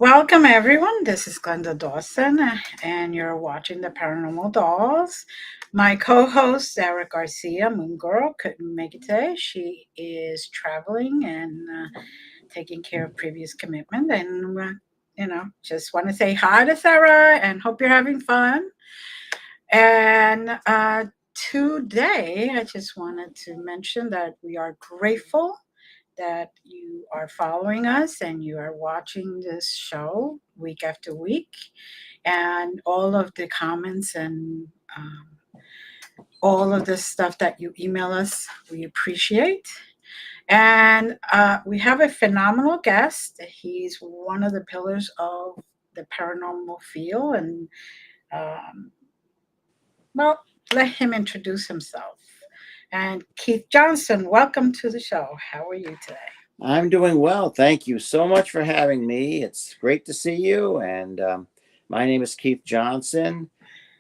Welcome, everyone. This is Glenda Dawson, and you're watching the Paranormal Dolls. My co host, Sarah Garcia, Moongirl, couldn't make it today. She is traveling and taking care of previous commitment. And, just want to say hi to Sarah and hope you're having fun. And today, I just wanted to mention that we are grateful that you are following us and you are watching this show week after week, and all of the comments and all of the stuff that you email us, we appreciate. And we have a phenomenal guest. He's one of the pillars of the paranormal field, and um, well, let him introduce himself. And Keith Johnson, welcome to the show. How are you today? I'm doing well. Thank you so much for having me. It's great to see you. And my name is Keith Johnson,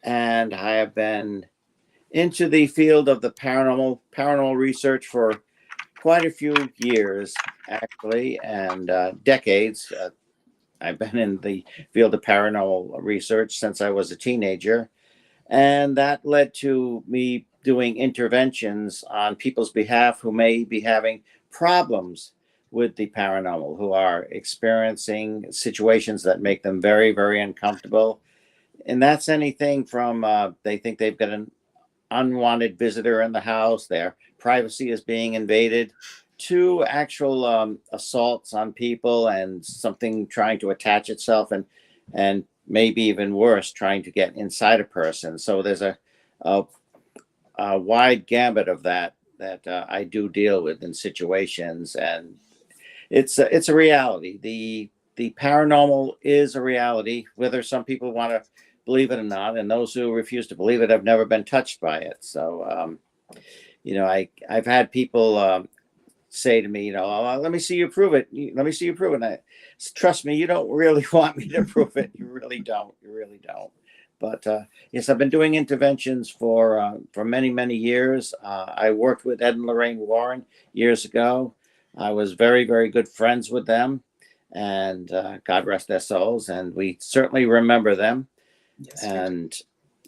and I have been into the field of the paranormal research for quite a few years, actually, and decades. I've been in the field of paranormal research since I was a teenager, and that led to me doing interventions on people's behalf who may be having problems with the paranormal, who are experiencing situations that make them very, very uncomfortable. And that's anything from they think they've got an unwanted visitor in the house, their privacy is being invaded, to actual assaults on people and something trying to attach itself, and maybe even worse, trying to get inside a person. So there's a, a wide gambit of that I do deal with in situations, and it's a reality. The paranormal is a reality, whether some people want to believe it or not, and those who refuse to believe it have never been touched by it. So I've had people say to me, "Oh, let me see you prove it. Let me see you prove it." And trust me, you don't really want me to prove it. You really don't. You really don't. But yes, I've been doing interventions for many, many years. I worked with Ed and Lorraine Warren years ago. I was very, very good friends with them, and God rest their souls. And we certainly remember them. Yes, we do. And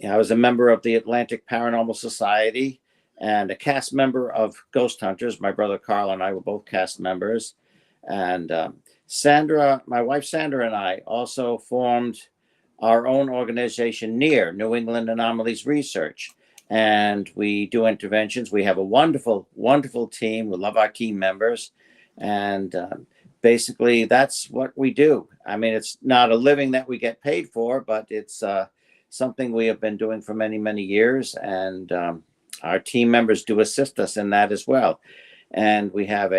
I was a member of the Atlantic Paranormal Society and a cast member of Ghost Hunters. My brother Carl and I were both cast members. And Sandra, my wife Sandra, and I also formed our own organization near New England Anomalies Research. And we do interventions. We have a wonderful, wonderful team. We love our team members. And basically, that's what we do. I mean, it's not a living that we get paid for, but it's something we have been doing for many, many years. And our team members do assist us in that as well. And we have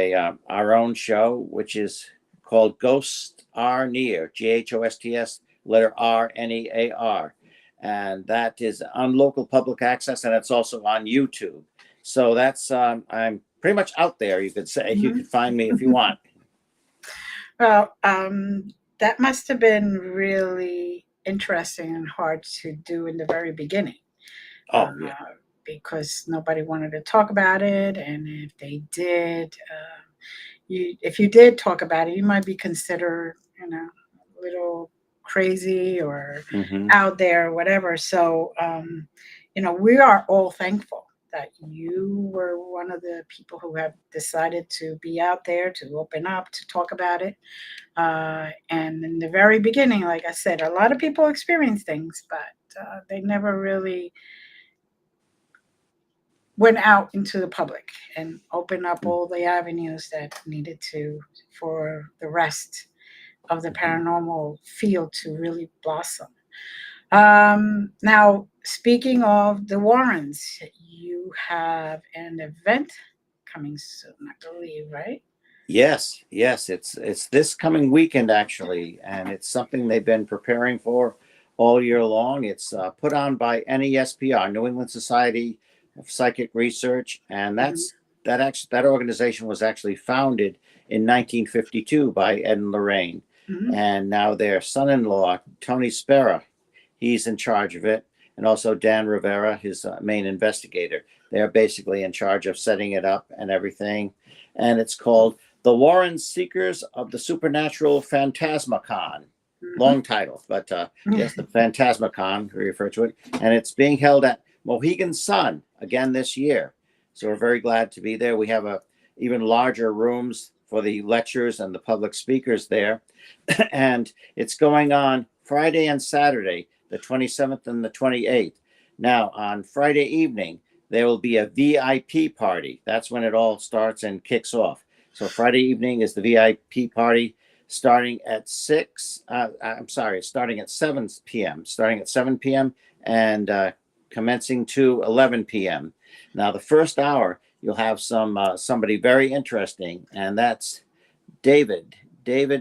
our own show, which is called Ghosts Are Near, GHOSTS, letter RNEAR. And that is on local public access, and it's also on YouTube. So that's, I'm pretty much out there, you could say. You Mhm. could find me if you want. Well, that must have been really interesting and hard to do in the very beginning, uh, Oh, yeah. because nobody wanted to talk about it, and if they did, if you did talk about it, you might be considered, a little crazy or Hmm. out there, or whatever. So, we are all thankful that you were one of the people who have decided to be out there, to open up, to talk about it. And in the very beginning, like I said, a lot of people experience things, but they never really went out into the public and opened up all the avenues that needed to for the rest of the Hmm. paranormal field to really blossom. Now, speaking of the Warrens, you have an event coming soon, I believe, right? Yes, yes, it's this coming weekend actually, and it's something they've been preparing for all year long. It's put on by NESPR, New England Society of Psychic Research, and Hmm. that organization was actually founded in 1952 by Ed and Lorraine, Hmm. and now their son-in-law Tony Spera, he's in charge of it, and also Dan Rivera, his main investigator. They're basically in charge of setting it up and everything, and it's called the Warren Seekers of the Supernatural Phantasmacon. long title, but yes, the Phantasmacon, we refer to it, and it's being held at Mohegan Sun again this year. So we're very glad to be there. We have even larger rooms for the lectures and the public speakers there, and it's going on Friday and Saturday, the 27th and the 28th. Now, on Friday evening, there will be a VIP party. That's when it all starts and kicks off. So Friday evening is the VIP party starting at starting at 7 p.m. Starting at 7 p.m. and commencing to 11 p.m. Now, the first hour, you'll have somebody very interesting, and that's David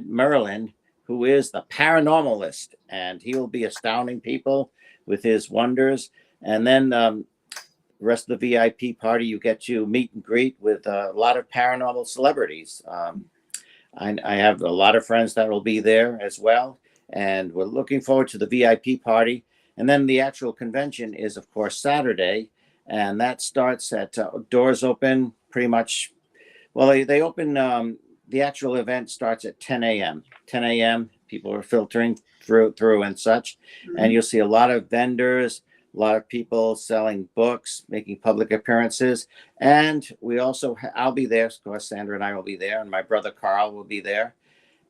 Merlin, who is the paranormalist, and he will be astounding people with his wonders. And then the rest of the VIP party, you get to meet and greet with a lot of paranormal celebrities. I have a lot of friends that will be there as well, and we're looking forward to the VIP party. And then the actual convention is, of course, Saturday, and that starts at doors open pretty much. Well, they open. The actual event starts at 10 a.m. 10 a.m. People are filtering through and such, and you'll see a lot of vendors, a lot of people selling books, making public appearances. And we also, I'll be there. Of course, Sandra and I will be there, and my brother Carl will be there.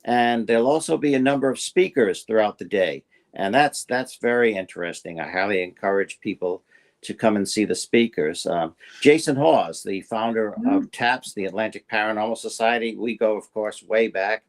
And there'll also be a number of speakers throughout the day. And that's very interesting. I highly encourage people to come and see the speakers. Jason Hawes, the founder of TAPS, the Atlantic Paranormal Society. We go, of course, way back.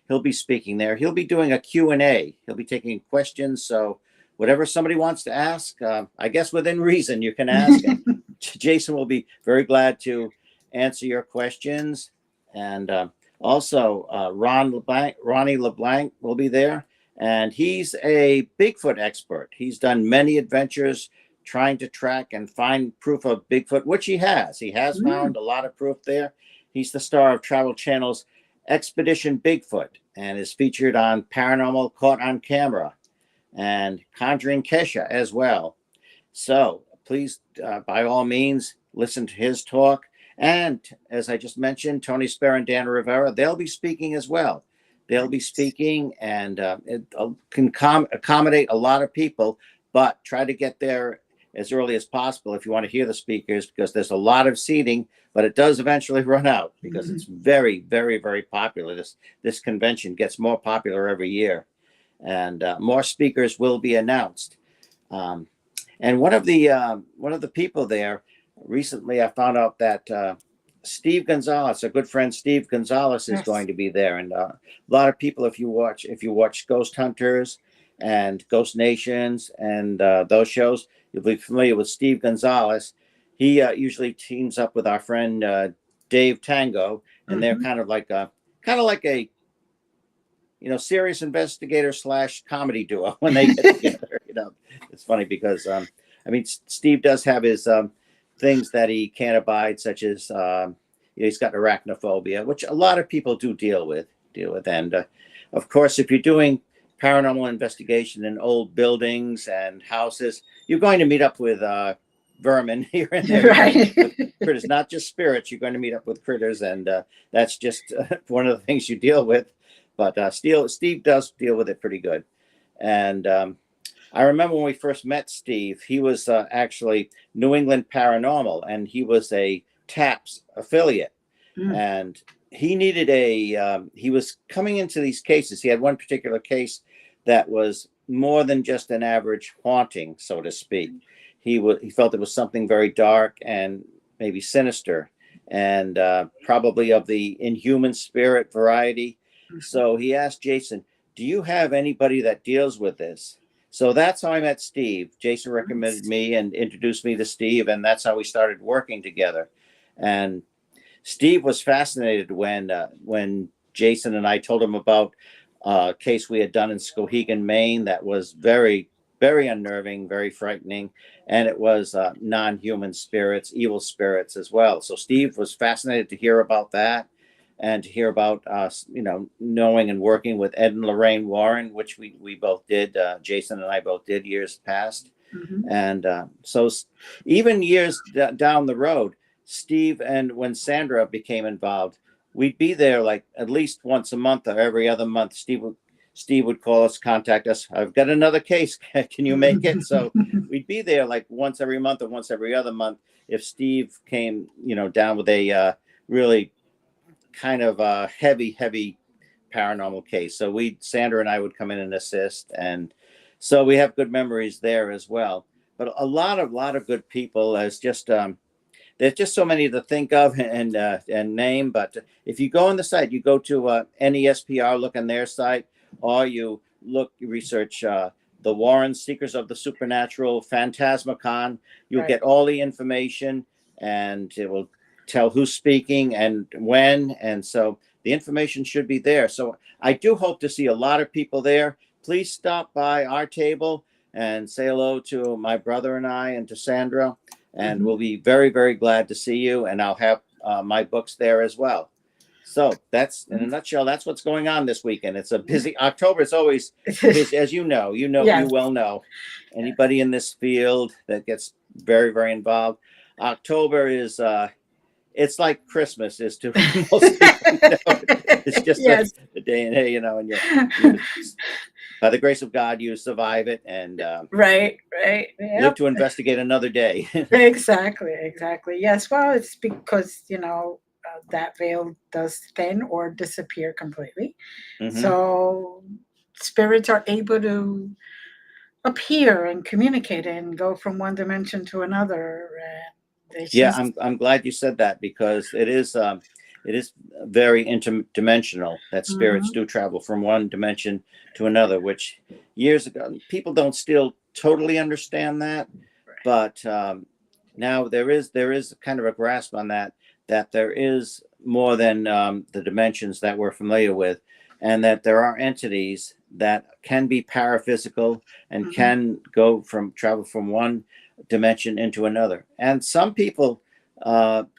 He'll be speaking there. He'll be doing a Q&A. He'll be taking questions. So whatever somebody wants to ask, I guess within reason, you can ask. And Jason will be very glad to answer your questions. And also, Ronnie LeBlanc will be there. And he's a Bigfoot expert. He's done many adventures trying to track and find proof of Bigfoot, which he has. He has found a lot of proof there. He's the star of Travel Channel's Expedition Bigfoot and is featured on Paranormal Caught on Camera and Conjuring Kesha as well. So please, by all means, listen to his talk. And as I just mentioned, Tony Sper and Dan Rivera, they'll be speaking as well. They'll be speaking, and it can accommodate a lot of people, but try to get there as early as possible if you want to hear the speakers, because there's a lot of seating, but it does eventually run out because it's very, very, very popular. This convention gets more popular every year, and more speakers will be announced. And one of the people there recently, I found out that Steve Gonzalez, a good friend, Steve Gonzalez, is going to be there, and a lot of people, if you watch Ghost Hunters and Ghost Nations and those shows, you'll be familiar with Steve Gonzalez. He usually teams up with our friend Dave Tango, and they're kind of like a serious investigator / comedy duo when they get together. It's funny because Steve does have his things that he can't abide, such as he's got arachnophobia, which a lot of people do deal with. And of course, if you're doing paranormal investigation in old buildings and houses, you're going to meet up with vermin here and there. Right. Critters, not just spirits. You're going to meet up with critters, and that's just one of the things you deal with. But Steve does deal with it pretty good. And I remember when we first met Steve, he was actually New England Paranormal, and he was a TAPS affiliate. And he needed he was coming into these cases. He had one particular case that was more than just an average haunting, so to speak. He felt it was something very dark and maybe sinister, and probably of the inhuman spirit variety. So he asked Jason, "Do you have anybody that deals with this?" So that's how I met Steve. Jason recommended me and introduced me to Steve, and that's how we started working together. And Steve was fascinated when Jason and I told him about a case we had done in Skowhegan, Maine, that was very, very unnerving, very frightening, and it was non-human spirits, evil spirits as well. So Steve was fascinated to hear about that, and to hear about us, knowing and working with Ed and Lorraine Warren, which we both did. Jason and I both did years past. And so even years down the road, Steve and when Sandra became involved, we'd be there like at least once a month or every other month. Steve Steve would call us, contact us. I've got another case. Can you make it? So we'd be there like once every month or once every other month if Steve came, down with a really kind of heavy paranormal case. So Sandra and I would come in and assist, and so we have good memories there as well. But a lot of good people. As just there's just so many to think of and name. But if you go on the site, you go to NESPR, look on their site, or you research the Warren Seekers of the Supernatural, Phantasmacon. You'll Right. get all the information, and it will tell who's speaking and when. And so the information should be there. So I do hope to see a lot of people there. Please stop by our table and say hello to my brother and I and to Sandra. And we'll be very, very glad to see you. And I'll have my books there as well. So that's, in a nutshell, that's what's going on this weekend. It's a busy October. It's always busy, as you know, Yes. you well know. Anybody in this field that gets very, very involved, October is it's like Christmas is to most people. It's just Yes. the day and day, and you by the grace of God, you survive it and Right. live Yep. to investigate another day. Exactly. Yes. Well, it's because, that veil does thin or disappear completely. Hmm. So spirits are able to appear and communicate and go from one dimension to another. And it's Yeah, just, I'm glad you said that because it is very interdimensional that spirits Mhm. do travel from one dimension to another, which years ago people don't still totally understand that, but now there is kind of a grasp on that there is more than the dimensions that we're familiar with, and that there are entities that can be paraphysical and Mhm. can travel from one dimension into another. And some people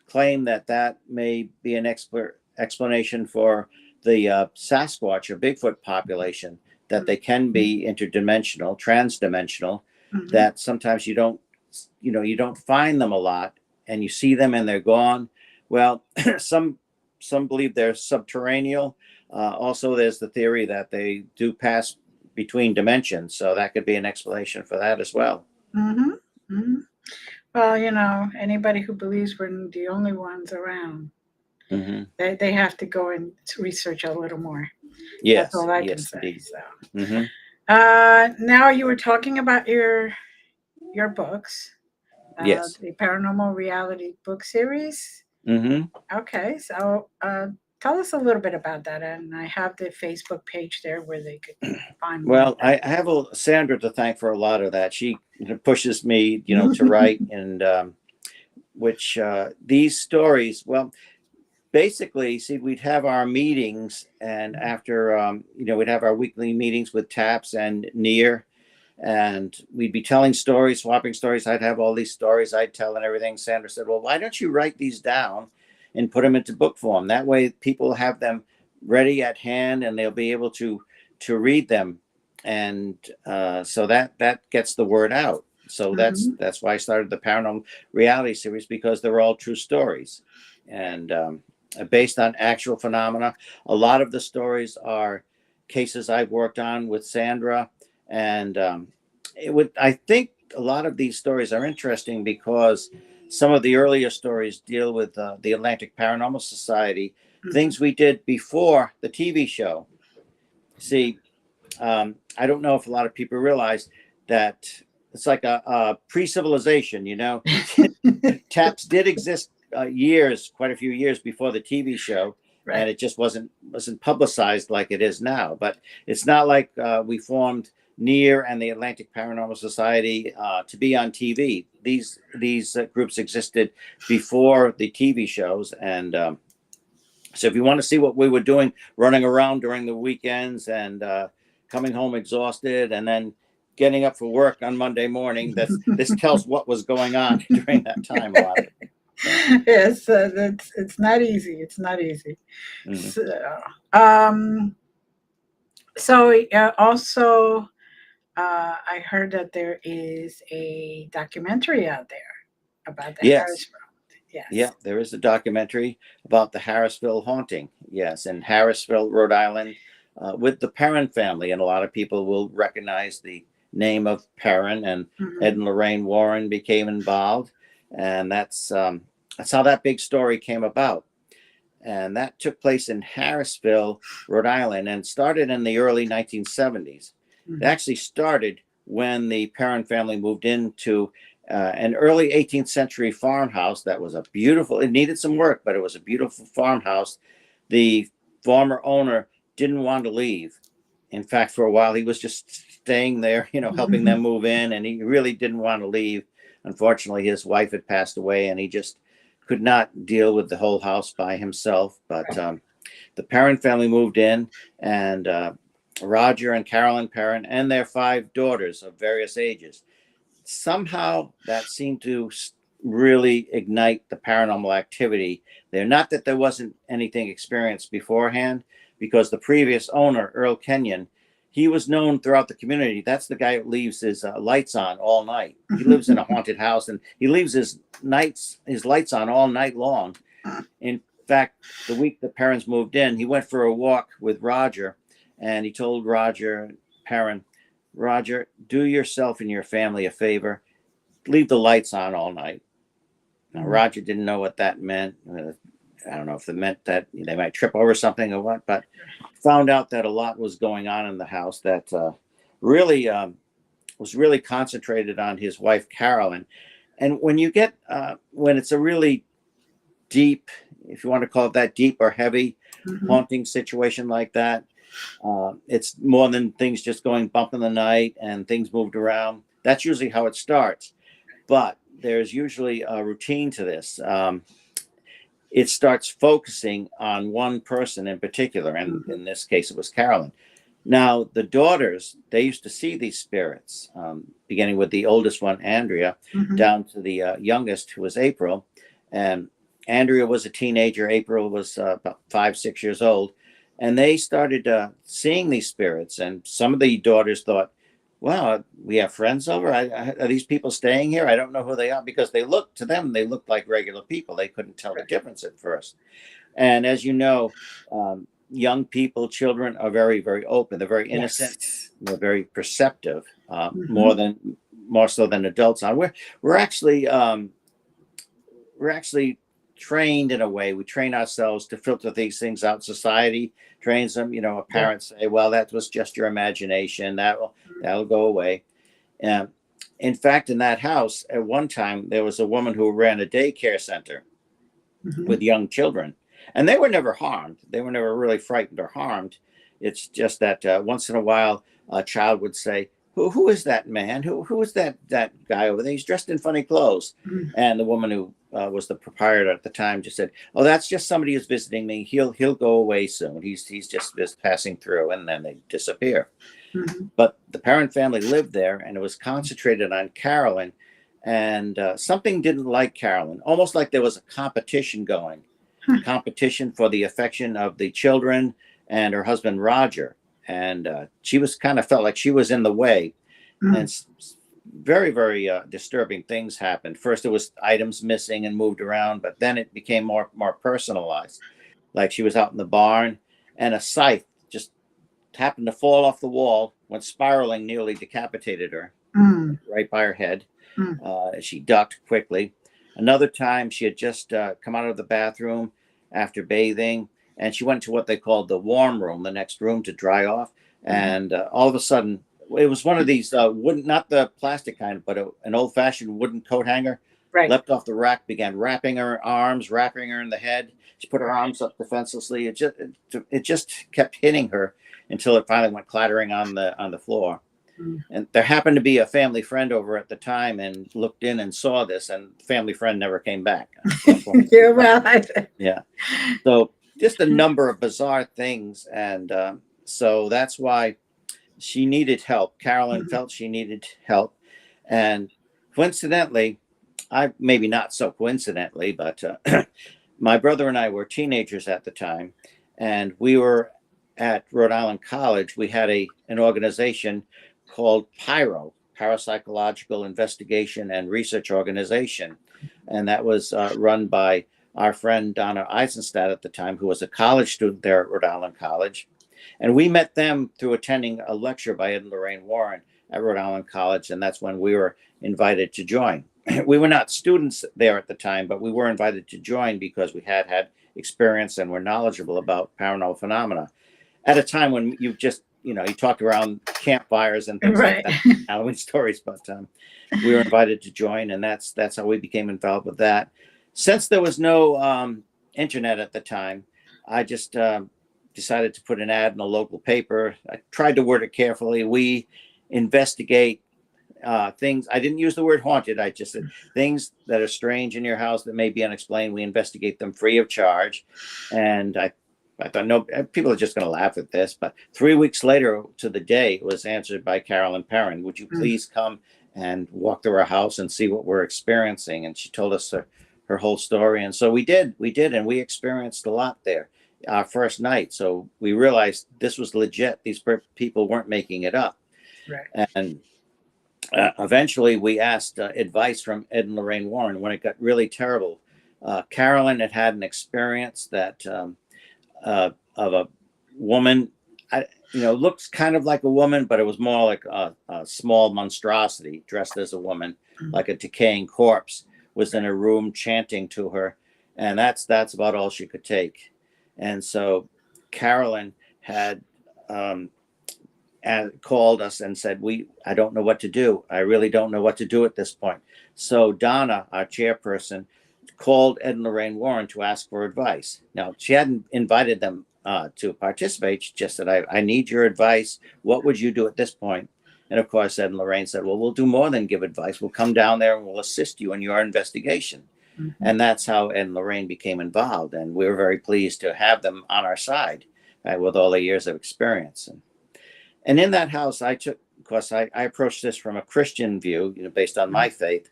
claim that may be an explanation for the Sasquatch or Bigfoot population, that they can be interdimensional, transdimensional, Mhm. that sometimes you don't find them a lot and you see them and they're gone. Well, some believe they're subterranean. Also, there's the theory that they do pass between dimensions, so that could be an explanation for that as well. Mhm. Mhm. Well, anybody who believes we're the only ones around, Hmm. they have to go and research a little more. That's Yes, all I can yes, say. indeed. So, Hmm. now you were talking about your books, Yes. the paranormal reality book series. Hmm. Okay, so tell us a little bit about that. And I have the Facebook page there where they could find more of Well, that. I have Sandra to thank for a lot of that. She pushes me, to write, and which these stories. Well, basically, see, we'd have our meetings, and after, we'd have our weekly meetings with Taps and Near, and we'd be telling stories, swapping stories. I'd have all these stories I'd tell and everything. Sandra said, "Well, why don't you write these down and put them into book form? That way, people have them ready at hand, and they'll be able to read them, and so that gets the word out." So Hmm. that's why I started the Paranormal Reality series, because they're all true stories, and based on actual phenomena. A lot of the stories are cases I've worked on with Sandra, and I think a lot of these stories are interesting because some of the earlier stories deal with the Atlantic Paranormal Society, Hmm. things we did before the TV show. See, I don't know if a lot of people realize that it's like a pre-civilization. Taps did exist quite a few years before the TV show, Right. and it just wasn't publicized like it is now. But it's not like we formed Near and the Atlantic Paranormal Society to be on TV. These groups existed before the TV shows, and so if you want to see what we were doing, running around during the weekends and coming home exhausted, and then getting up for work on Monday morning, this tells what was going on during that time. A lot of it. So. Yes, it's not easy. It's not easy. Mhm. So, um, also, I heard that there is a documentary out there about the Yes. Harrisburg. Yes. Yeah, there is a documentary about the Harrisville haunting. Yes, in Harrisville, Rhode Island. with the Perrin family, and a lot of people will recognize the name of Perrin, and Ed Mhm. and Lorraine Warren became involved, and that's how that big story came about. And that took place in Harrisville, Rhode Island, and started in the early 1970s. It Mhm. actually started when the Perrin family moved into an early 18th century farmhouse that was a beautiful, it needed some work, but it was a beautiful farmhouse. The former owner didn't want to leave. In fact, for a while, he was just staying there, helping them Mhm. move in, and he really didn't want to leave. Unfortunately, his wife had passed away, and he just could not deal with the whole house by himself. But the Perrin family moved in, and Roger and Carolyn Perrin and their 5 daughters of various ages. Somehow that seemed to really ignite the paranormal activity there. Not that there wasn't anything experienced beforehand, because the previous owner, Earl Kenyon, he was known throughout the community. That's the guy who leaves his lights on all night. He lives in a haunted house, and he leaves his lights on all night long. In fact, the week the parents moved in, he went for a walk with Roger, and he told Roger Perrin, Roger, do yourself and your family a favor, leave the lights on all night. Now, Mhm. Roger didn't know what that meant. I don't know if it meant that they might trip over something or what, but found out that a lot was going on in the house that really was really concentrated on his wife, Carolyn. And when you get, when it's a really deep, if you want to call it that, deep or heavy Mhm. haunting situation like that, it's more than things just going bump in the night and things moved around. That's usually how it starts. But there's usually a routine to this. It starts focusing on one person in particular, and Mhm. in this case, it was Carolyn. Now, the daughters, they used to see these spirits, beginning with the oldest one, Andrea, Mhm. down to the youngest, who was April. And Andrea was a teenager. April was about 5, 6 years old. And they started seeing these spirits. And some of the daughters thought, wow, we have friends over. Are these people staying here? I don't know who they are, because they looked, to them, they looked like regular people. They couldn't tell the Right. difference at first. And as you know, young people, children are very, very open. They're very innocent. Yes. They're very perceptive, Mhm. more so than adults are. We're actually we're actually trained in a way. We train ourselves to filter these things out. Society trains them. Yeah. Parents say, "Well, that was just your imagination. That'll go away." And in fact, in that house, at one time, there was a woman who ran a daycare center Mhm. with young children, and they were never harmed. They were never really frightened or harmed. It's just that once in a while, a child would say, "Who is that man? Who is that guy over there? He's dressed in funny clothes." Mhm. And the woman who was the proprietor at the time just said, "Oh, that's just somebody who's visiting me. He'll go away soon. He's just passing through," and then they disappear. Mhm. But the parent family lived there, and it was concentrated on Carolyn. And something didn't like Carolyn, almost like there was a competition going, Huh. competition for the affection of the children and her husband Roger. And she was kind of felt like she was in the way. Mm. And very, very disturbing things happened. First, it was items missing and moved around, but then it became more personalized. Like she was out in the barn, and a scythe just happened to fall off the wall, went spiraling, nearly decapitated her Mm. right by her head. Mm. She ducked quickly. Another time, she had just come out of the bathroom after bathing, and she went to what they called the warm room, the next room, to dry off. Mhm. And all of a sudden, it was one of these wooden, not the plastic kind, but an old-fashioned wooden coat hanger. Right. Leapt off the rack, began wrapping her arms, wrapping her in the head. She put her arms up defenselessly. It just kept hitting her until it finally went clattering on the floor. Mm. And there happened to be a family friend over at the time and looked in and saw this, and the family friend never came back. Yeah, well, Yeah. So just a number of bizarre things. And so that's why she needed help. Carolyn Mhm. felt she needed help. And coincidentally, I maybe not so coincidentally, but my brother and I were teenagers at the time, and we were at Rhode Island College. We had an organization called PYRO, Parapsychological Investigation and Research Organization, and that was run by our friend Donna Eisenstadt at the time, who was a college student there at Rhode Island College. And we met them through attending a lecture by Ed and Lorraine Warren at Rhode Island College, and that's when we were invited to join. We were not students there at the time, but we were invited to join because we had experience and were knowledgeable about paranormal phenomena at a time when you just, you talked around campfires and things like Right. that, Halloween stories. But we were invited to join, and that's how we became involved with that. Since there was no internet at the time, I just decided to put an ad in a local paper. I tried to word it carefully. We investigate things. I didn't use the word haunted. I just said things that are strange in your house that may be unexplained. We investigate them free of charge. And I thought, no, people are just going to laugh at this. But 3 weeks later, to the day, it was answered by Carolyn Perrin. Would you please come and walk through our house and see what we're experiencing? And she told us her whole story. And so we did, and we experienced a lot there our first night. So we realized this was legit. These people weren't making it up. Right. And eventually we asked advice from Ed and Lorraine Warren when it got really terrible. Carolyn had an experience that of a woman, looks kind of like a woman, but it was more like a small monstrosity dressed as a woman, like a decaying corpse, was in a room chanting to her. And that's about all she could take. And so Carolyn had called us and said, I don't know what to do. I really don't know what to do at this point. So Donna, our chairperson, called Ed and Lorraine Warren to ask for advice. Now, she hadn't invited them to participate. She just said, I need your advice. What would you do at this point? And of course, Ed and Lorraine said, well, we'll do more than give advice. We'll come down there and we'll assist you in your investigation. And that's how Ed and Lorraine became involved. And we were very pleased to have them on our side with all their years of experience. And in that house, I approached this from a Christian view, based on my faith.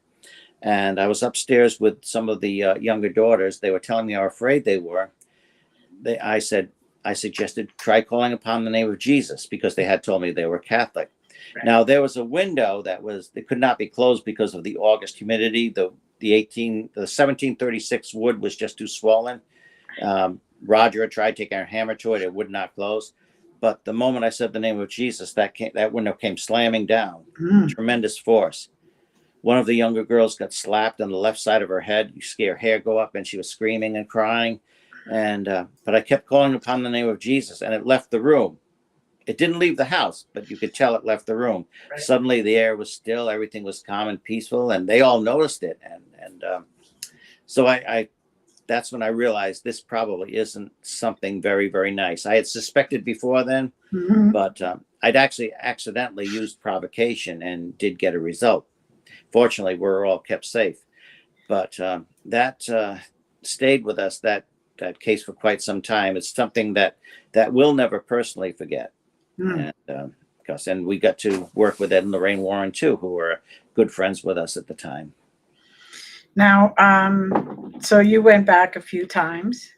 And I was upstairs with some of the younger daughters. They were telling me how afraid they were. I suggested try calling upon the name of Jesus, because they had told me they were Catholic. Right. Now, there was a window that could not be closed because of the August humidity. The 1736 wood was just too swollen. Roger had tried taking a hammer to it. It would not close. But the moment I said the name of Jesus, that window came slamming down. Tremendous force. One of the younger girls got slapped on the left side of her head. You see her hair go up, and she was screaming and crying. But I kept calling upon the name of Jesus, and it left the room. It didn't leave the house, but you could tell it left the room. Right. Suddenly, the air was still. Everything was calm and peaceful, and they all noticed it. So that's when I realized this probably isn't something very, very nice. I had suspected before then, but I'd actually accidentally used provocation and did get a result. Fortunately, we're all kept safe. But that stayed with us, that case, for quite some time. It's something that we'll never personally forget. And we got to work with Ed and Lorraine Warren, too, who were good friends with us at the time. Now, so you went back a few times.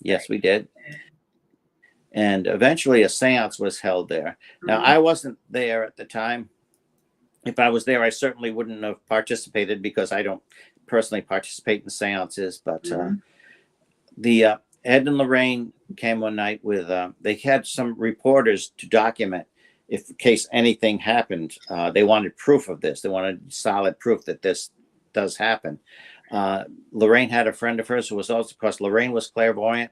Yes, we did. And eventually a seance was held there. Now, I wasn't there at the time. If I was there, I certainly wouldn't have participated, because I don't personally participate in seances. But the Ed and Lorraine came one night with, they had some reporters to document in case anything happened. They wanted proof of this. They wanted solid proof that this does happen. Lorraine had a friend of hers who was also, of course, Lorraine was clairvoyant,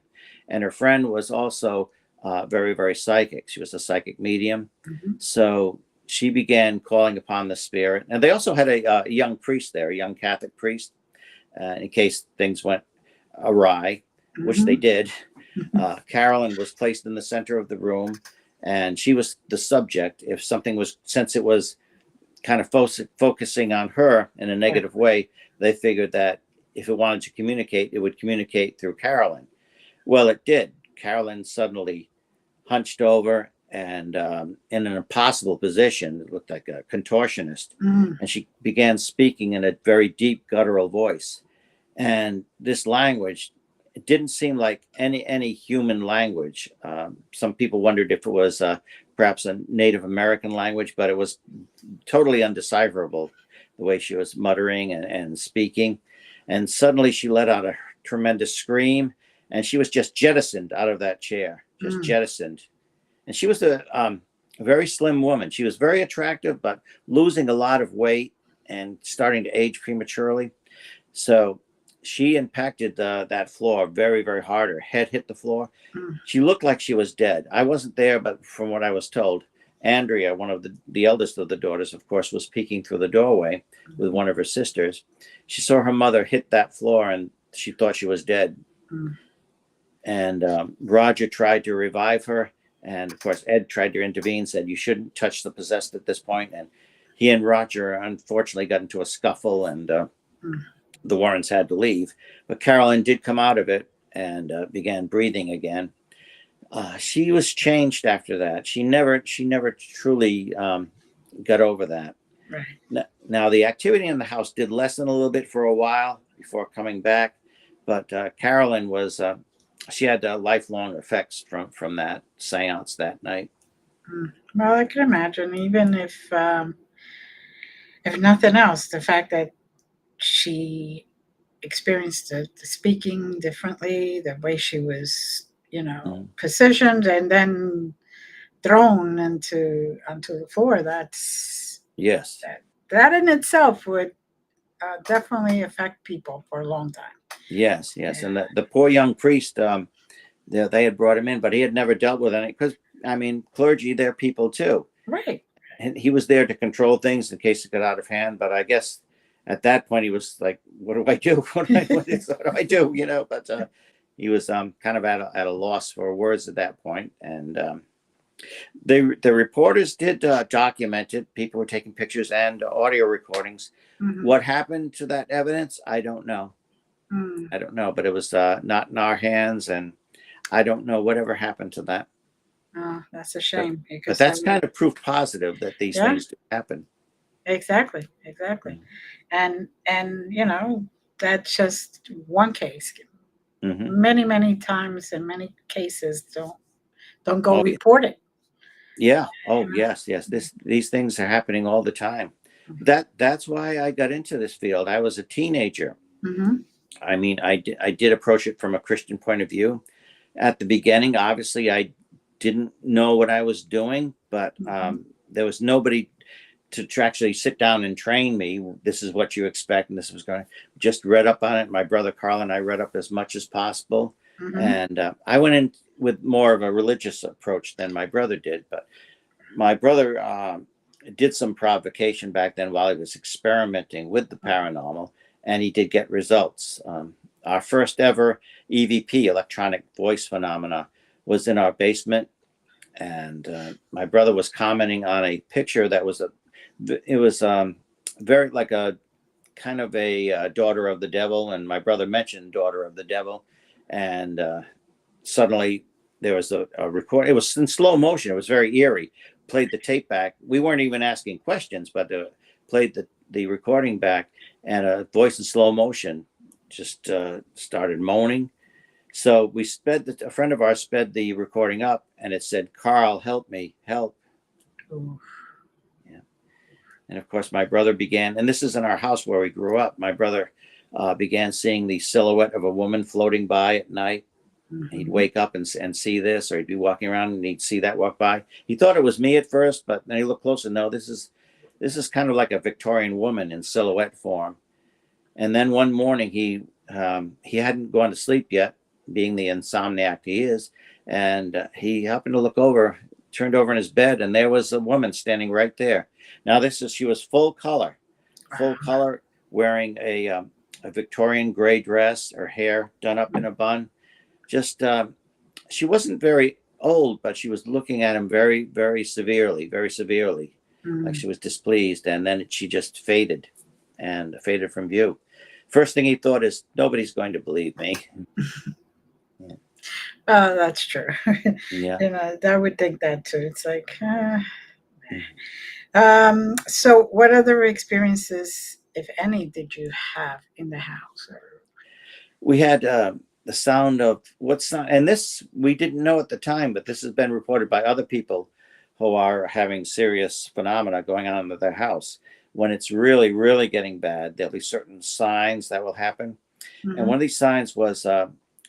and her friend was also very, very psychic. She was a psychic medium. So she began calling upon the spirit. And they also had a young priest there, a young Catholic priest, in case things went awry, which they did. Carolyn was placed in the center of the room, and she was the subject. If something was, since it was kind of focusing on her in a negative way, they figured that if it wanted to communicate, it would communicate through Carolyn. Well, it did. Carolyn suddenly hunched over and in an impossible position. It looked like a contortionist. And she began speaking in a very deep guttural voice. And this language, it didn't seem like any human language. Some people wondered if it was perhaps a Native American language, but it was totally undecipherable, the way she was muttering and speaking. And suddenly she let out a tremendous scream, and she was just jettisoned out of that chair, just jettisoned. and she was a very slim woman. She was very attractive, but losing a lot of weight and starting to age prematurely. So she impacted that floor very, very hard. Her head hit the floor. Mm. She looked like she was dead. I wasn't there, but from what I was told, Andrea, one of the eldest of the daughters, of course, was peeking through the doorway with one of her sisters. She saw her mother hit that floor and she thought she was dead. Mm. And Roger tried to revive her. And of course, Ed tried to intervene, said, "You shouldn't touch the possessed at this point." And he and Roger unfortunately got into a scuffle, and Mm. the Warrens had to leave. But Carolyn did come out of it and began breathing again. She was changed after that. She never truly got over that. Right. Now, the activity in the house did lessen a little bit for a while before coming back, but Carolyn was she had lifelong effects from that seance that night. Mm. Well, I can imagine, even if nothing else, the fact that she experienced the speaking differently, the way she was, Mm. positioned and then thrown onto the floor. Yes, That in itself would definitely affect people for a long time. yes, Yeah. and the poor young priest, they had brought him in, but he had never dealt with any, because I mean, clergy, they're people too, Right. and he was there to control things in case it got out of hand. But I guess at that point he was like, "What do I do? What do I do?" But he was kind of at a loss for words at that point, and the reporters did document it. People were taking pictures and audio recordings. Hmm. What happened to that evidence? I don't know. Mm. I don't know, but it was not in our hands, and I don't know whatever happened to that. Oh, that's a But shame but because I that's would. kind of proof positive that these Yeah, things do happen. exactly, exactly, and that's just one case. Mm-hmm. Many times in many cases don't go Oh yeah, reported. yeah. You Oh know. yes. These things are happening all the time. Mhm. That's why I got into this field. I was a teenager. Mhm. I mean, I did approach it from a Christian point of view. At the beginning, obviously, I didn't know what I was doing, but Mhm. there was nobody to actually sit down and train me. This is what you expect, and this was going. Just read up on it. My brother Carl and I read up as much as possible, Mhm. and I went in with more of a religious approach than my brother did. But my brother did some provocation back then while he was experimenting with the paranormal, and he did get results. Our first ever EVP, electronic voice phenomena, was in our basement, and my brother was commenting on a picture that was it was very like a kind of a daughter of the devil, and my brother mentioned daughter of the devil, and suddenly there was a record. It was in slow motion. It was very eerie. Played the tape back. We weren't even asking questions, but played the recording back, and a voice in slow motion just started moaning. So a friend of ours sped the recording up, and it said, "Carl, help me, help." Ooh. Yeah. And of course, my brother began, and this is in our house where we grew up. My brother began seeing the silhouette of a woman floating by at night. He'd Mhm. wake up and see this, or he'd be walking around and he'd see that walk by. He thought it was me at first, but then he looked closer. No, this is kind of like a Victorian woman in silhouette form. And then one morning he hadn't gone to sleep yet, being the insomniac he is, and he happened to look over, turned over in his bed, and there was a woman standing right there. Now she was full Wow. color, wearing a Victorian gray dress, her hair done up in a bun. Just she wasn't very old, but she was looking at him very severely, like Mm. she was displeased. And then she just faded from view. First thing he thought is, nobody's going to believe me. Yeah. Oh, that's true. Yeah. I would think that too. It's like, so what other experiences, if any, did you have in the house? We had the sound of what's not, and this we didn't know at the time, but this has been reported by other people who are having serious phenomena going on in their house. When it's really getting bad, there'll be certain signs that will happen. And Mm-hmm. one of these signs was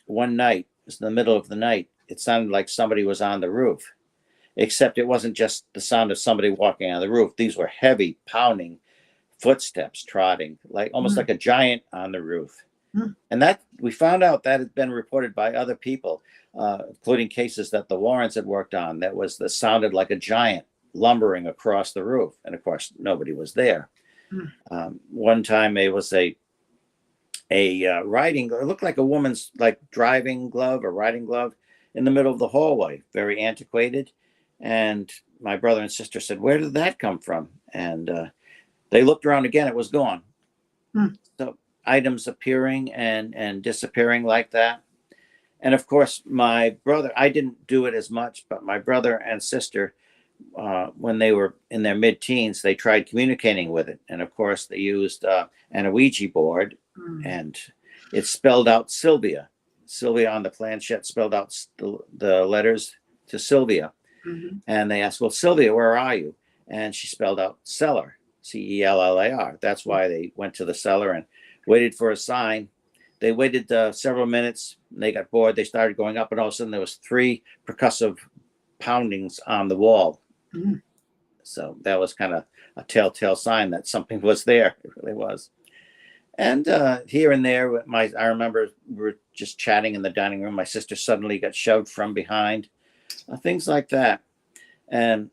one night, it was in the middle of the night, it sounded like somebody was on the roof. except it wasn't just the sound of somebody walking on the roof. These were heavy, pounding footsteps trotting, like almost Mm, like a giant on the roof. mm, And that we found out that had been reported by other people, including cases that the Warrens had worked on. That sounded like a giant lumbering across the roof, and of course nobody was there. mm, One time it was a riding. It looked like a woman's like driving glove or riding glove in the middle of the hallway, very antiquated. And my brother and sister said, "Where did that come from?" And they looked around again; it was gone. mm, So items appearing and disappearing like that. And of course, my brother, I didn't do it as much, but my brother and sister, when they were in their mid-teens, they tried communicating with it. And of course, they used an Ouija board, mm, and it spelled out Sylvia. Sylvia on the planchette spelled out the letters to Sylvia. mhm, And they asked, "Well, Sylvia, where are you?" And she spelled out cellar, Cellar. That's why they went to the cellar and waited for a sign. They waited several minutes. And they got bored. They started going up, and all of a sudden there was three percussive poundings on the wall. mm. So that was kind of a telltale sign that something was there. It really was. And here and there, I remember we were just chatting in the dining room. My sister suddenly got shoved from behind. Things like that. And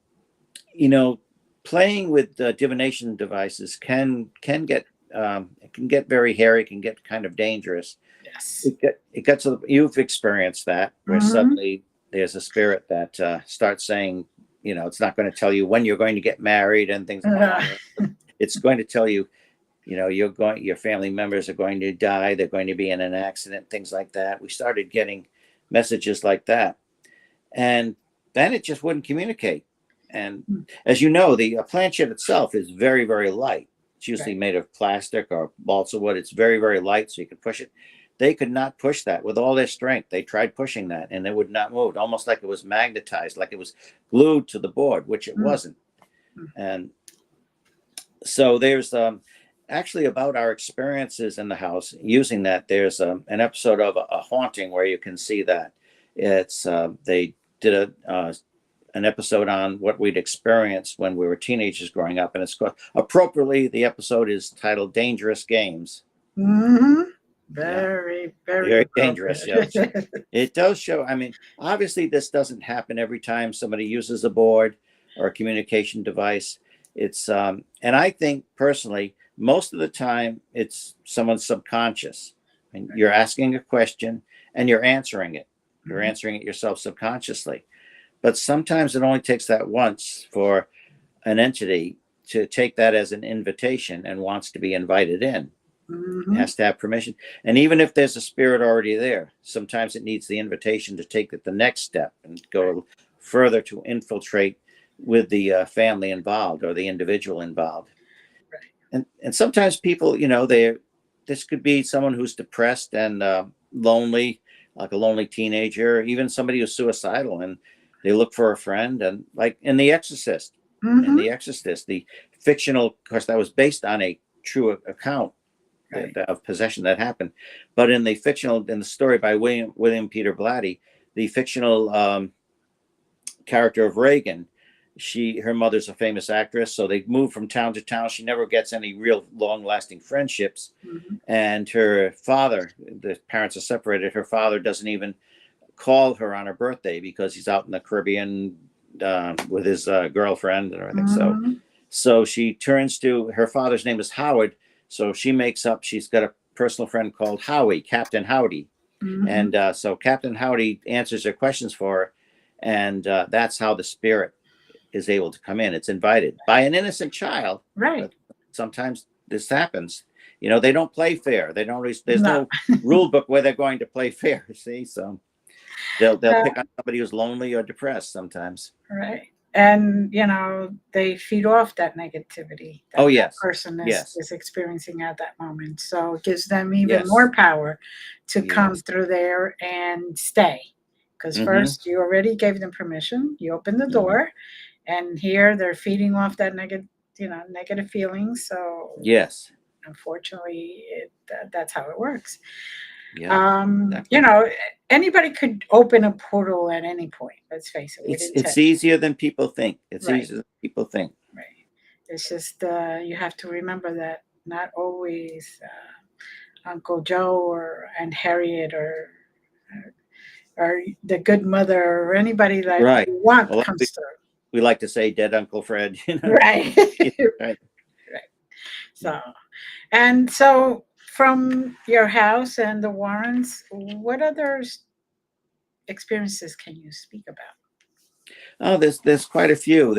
you know, playing with divination devices can get it can get very hairy, can get kind of dangerous. Yes. It gets to you've experienced that where Hmm. suddenly there's a spirit that starts saying, it's not going to tell you when you're going to get married and things along those. It's going to tell you, your family members are going to die, they're going to be in an accident, things like that. We started getting messages like that, and then it just wouldn't communicate. And as you know, the planchette itself is very, very light. It's usually Right. made of plastic or balsa wood. It's very, very light, so you can push it. They could not push that with all their strength. They tried pushing that, and it would not move, almost like it was magnetized, like it was glued to the board, which it Mm, wasn't. And so there's actually about our experiences in the house using that. There's an episode of a haunting where you can see that. It's they did an episode on what we'd experienced when we were teenagers growing up, and it's called appropriately. The episode is titled "Dangerous Games." hmm. Yeah, Very, very very dangerous. Yeah, appropriate. it does show. I mean, obviously, this doesn't happen every time somebody uses a board or a communication device. And I think personally, most of the time, it's someone's subconscious. And you're asking a question and you're answering it. You're Mhm, answering it yourself subconsciously. But sometimes it only takes that once for an entity to take that as an invitation and wants to be invited in. It mhm. has to have permission. And even if there's a spirit already there, sometimes it needs the invitation to take it the next step and Right, go further to infiltrate with the family involved or the individual involved. right. And sometimes people, this could be someone who's depressed and lonely, like a lonely teenager, even somebody who's suicidal, and they look for a friend. And like in The Exorcist, Mhm. the fictional, of course, that was based on a true account Right. of possession that happened. But in the story by William Peter Blatty, the fictional character of Reagan, her mother's a famous actress, so they move from town to town. She never gets any real long lasting friendships. Mhm. And her father, the parents are separated. Her father doesn't even call her on her birthday because he's out in the Caribbean with his girlfriend and everything. Mhm. So she turns to her father's name is Howard. So she's got a personal friend called Howie, Captain Howdy. Mhm. And so Captain Howdy answers her questions for her. And that's how the spirit is able to come in. It's invited by an innocent child, Right. but sometimes this happens. They don't play fair. They don't. There's No. no rule book where they're going to play fair. See, so they'll Uh, pick on somebody who's lonely or depressed sometimes. right. And they feed off that negativity Oh that yes, person is yes, is experiencing at that moment. So it gives them even yes, more power to come yes. through there and stay. Because Mm-hmm. first you already gave them permission, you opened the Mm-hmm. door, and here they're feeding off that negative feelings. So Yes. unfortunately, that's how it works. Yeah, You exactly. know, anybody could open a portal at any point. Let's face it, with It's intention. easier than people think. It's Right, easier than people think. right. It's just you have to remember that not always Uncle Joe or Aunt Harriet or the good mother or anybody that Right. you want Well, like comes through. we like to say, dead Uncle Fred. You know. Right. Yeah, right. Right. So, and so from your house and the Warrens, what other experiences can you speak about? Oh, there's quite a few.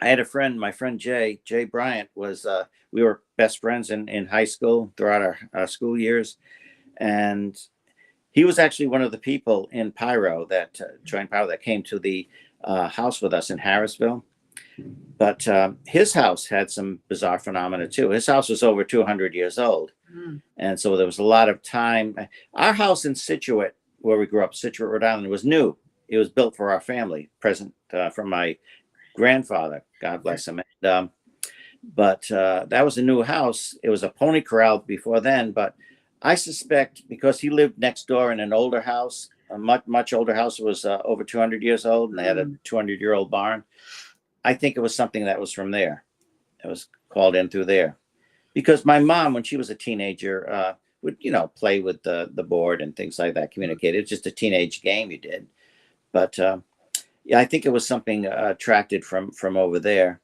I had a friend, my friend Jay Bryant was we were best friends in high school throughout our school years, and he was actually one of the people in Pyro that joined Pyro that came to the house with us in Harrisville. But his house had some bizarre phenomena too. His house was over 200 years old, Mm, and so there was a lot of time. Our house in Situate, where we grew up, Situate, Rhode Island, was new. It was built for our family, present from my grandfather, God right. bless him. And, but that was a new house. It was a pony corral before then, but I suspect because he lived next door in an older house, a much older house, was over 200 years old, and they had a Mm, 200-year-old barn. I think it was something that was from there. It was called in through there because my mom, when she was a teenager, would play with the board and things like that. Communicate. It was just a teenage game you did, but yeah, I think it was something attracted from over there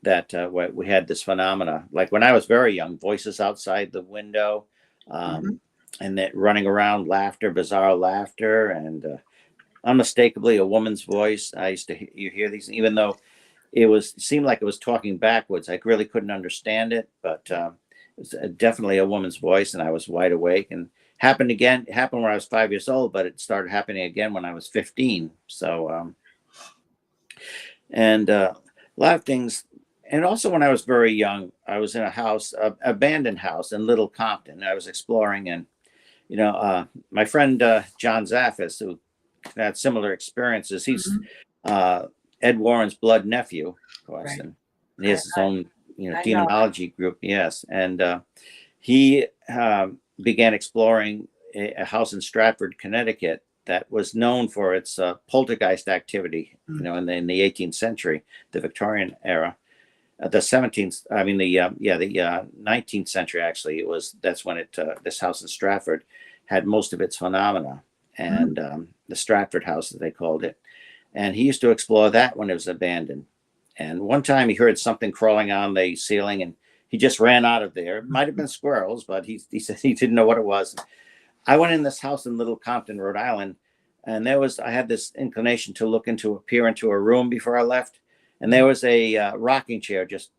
that we had this phenomena. Like when I was very young, voices outside the window, mhm, um, and that running around, laughter, bizarre laughter, and unmistakably a woman's voice. I used to you hear these, even though it seemed like it was talking backwards. I really couldn't understand it, but it was definitely a woman's voice, and I was wide awake. And happened again. It happened when I was 5 years old, but it started happening again when I was 15. So and a lot of things. And also, when I was very young, I was in a house, abandoned house in Little Compton. I was exploring, and my friend John Zaffis, who had similar experiences. He's mhm. uh, Ed Warren's blood nephew, of course, Right. and he I, has his own I know. demonology group. Yes, and he began exploring a house in Stratford, Connecticut, that was known for its poltergeist activity. Mm, In the 18th century, the Victorian era, the 17th. I mean, the 19th century actually. It was that's when it this house in Stratford had most of its phenomena, mm, and the Stratford House, as they called it. And he used to explore that when it was abandoned. And one time he heard something crawling on the ceiling, and he just ran out of there. It might have been squirrels, but he said he didn't know what it was. I went in this house in Little Compton, Rhode Island, and I had this inclination to peer into a room before I left, and there was a rocking chair just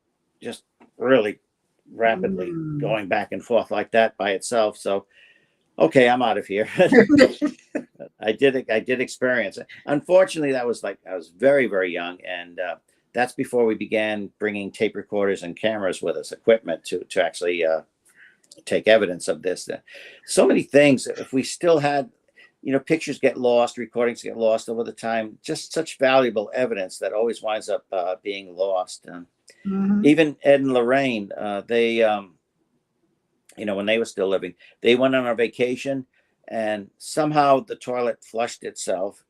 really rapidly mm. going back and forth like that by itself. So okay, I'm out of here. I did experience it. Unfortunately, that was like I was very young, and that's before we began bringing tape recorders and cameras with us, equipment to actually take evidence of this. So many things. If we still had, pictures get lost, recordings get lost over the time. Just such valuable evidence that always winds up being lost. Mhm. Even Ed and Lorraine, they when they were still living, they went on a vacation, and somehow the toilet flushed itself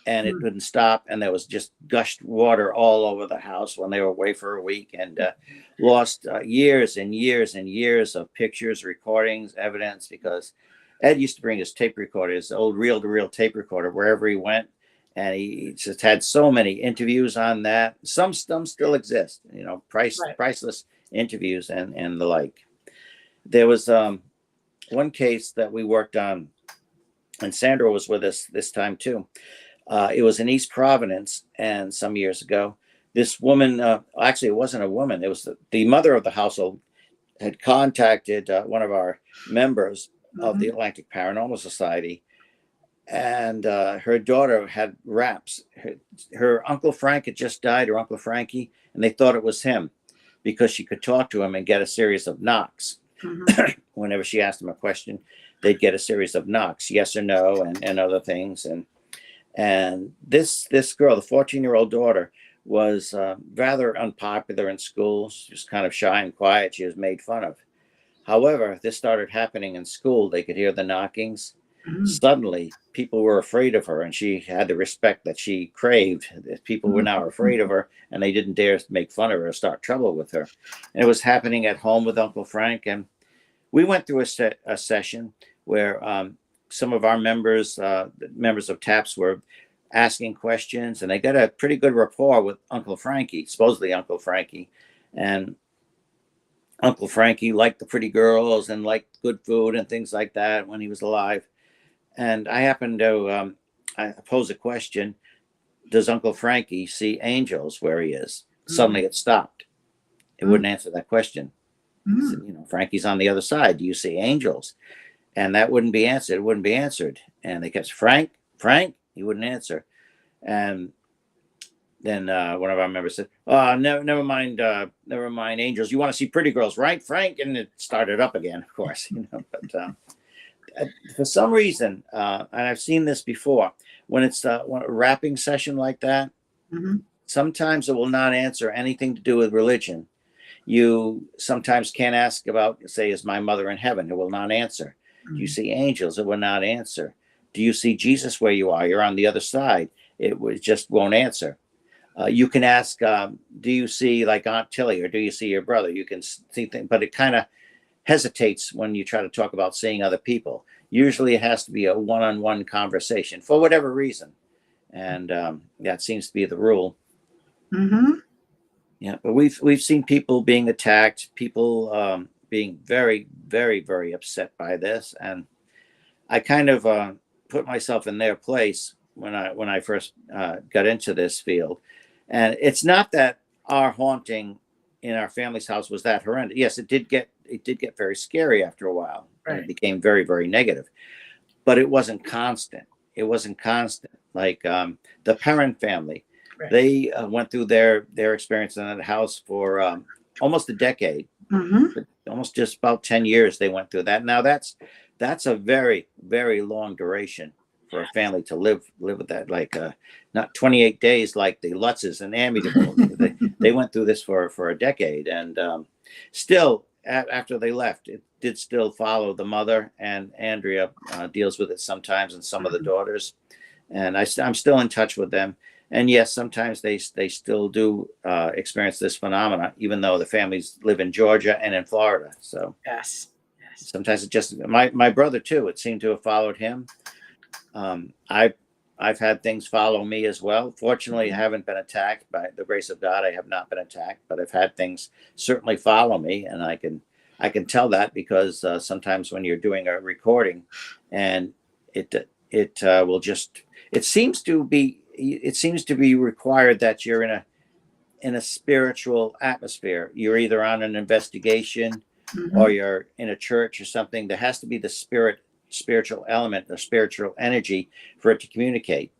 and it Mm, wouldn't stop, and there was just gushed water all over the house when they were away for a week, and lost years and years and years of pictures, recordings, evidence, because Ed used to bring his tape recorder, his old reel-to-reel tape recorder, wherever he went, and he just had so many interviews on that. Some still exist, right. priceless interviews and the like. There was one case that we worked on, and Sandra was with us this time too. It was in East Providence, and some years ago, this woman, actually, it wasn't a woman, it was the mother of the household, had contacted one of our members of the Mhm. Atlantic Paranormal Society, and her daughter had raps. Her Uncle Frank had just died, her Uncle Frankie, and they thought it was him because she could talk to him and get a series of knocks. Mhm. Whenever she asked him a question, they'd get a series of knocks, yes or no, and other things. And this girl, the 14-year-old daughter, was rather unpopular in school. She was kind of shy and quiet. She was made fun of. However, this started happening in school. They could hear the knockings. Mm. Suddenly, people were afraid of her, and she had the respect that she craved. People were now afraid of her, and they didn't dare make fun of her or start trouble with her. And it was happening at home with Uncle Frank. And we went through a session where some of our members of TAPS, were asking questions, and they got a pretty good rapport with Uncle Frankie, supposedly Uncle Frankie. And Uncle Frankie liked the pretty girls and liked good food and things like that when he was alive. And I happened to I pose a question: does Uncle Frankie see angels where he is? Mm. Suddenly it stopped. It Mm. wouldn't answer that question. I said, Mm. Frankie's on the other side. Do you see angels? And that wouldn't be answered. It wouldn't be answered. And they kept, Frank, he wouldn't answer. And then one of our members said, "Oh, never mind angels. You want to see pretty girls, right, Frank?" And it started up again, of course, But for some reason, and I've seen this before, when it's a rapping session like that, Mm-hmm. sometimes it will not answer anything to do with religion. You sometimes can't ask about, say, is my mother in heaven? It will not answer. Do you Mm. see angels? It will not answer. Do you see Jesus where you are? You're on the other side. Just won't answer. You can ask, do you see like Aunt Tilly, or do you see your brother? You can see things, but it kind of hesitates when you try to talk about seeing other people. Usually it has to be a one-on-one conversation for whatever reason. And that seems to be the rule. Mm-hmm. Yeah, but we've seen people being attacked, people being very, very, very upset by this, and I kind of put myself in their place when I first got into this field. And it's not that our haunting in our family's house was that horrendous. Yes, it did get very scary after a while, and it Right. became very, very negative. But it wasn't constant. It wasn't constant. Like the Perrin family, Right. they went through their experience in that house for almost a decade, Mm-hmm. almost just about 10 years. They went through that. Now that's a very, very long duration for a family to live with that. Like not 28 days like the Lutzes and Amityville. They went through this for a decade, and still after they left, it did still follow the mother, and Andrea deals with it sometimes, and some of the Mm-hmm. daughters. And I'm still in touch with them. And yes, sometimes they still do experience this phenomena, even though the families live in Georgia and in Florida. So Yes. Yes. sometimes it just my brother too. It seemed to have followed him. I've had things follow me as well. Fortunately, I Mm-hmm. haven't been attacked. By the grace of God, I have not been attacked, but I've had things certainly follow me, and I can tell that because sometimes when you're doing a recording, and it will just it seems to be required that you're in a spiritual atmosphere. You're either on an investigation or Mm-hmm. you're in a church or something. There has to be the spiritual element, the spiritual energy for it to communicate.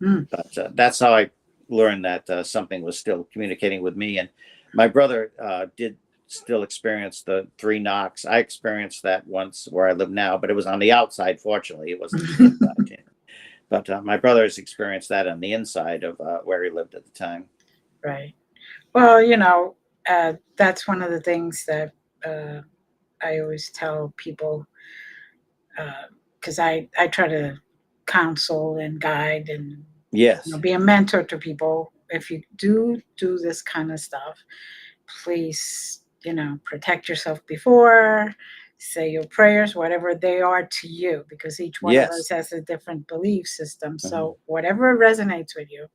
Mm. But that's how I learned that something was still communicating with me. And my brother did still experience the three knocks. I experienced that once where I live now, but it was on the outside. Fortunately, it wasn't the inside. But my brother has experienced that on the inside of where he lived at the time. Right. Well, that's one of the things that uh, I always tell people, because I try to counsel and guide and Yes. be a mentor to people. If you do this kind of stuff, please protect yourself before, say your prayers, whatever they are to you, because each one of us Yes. has a different belief system. Mhm. So whatever resonates with you,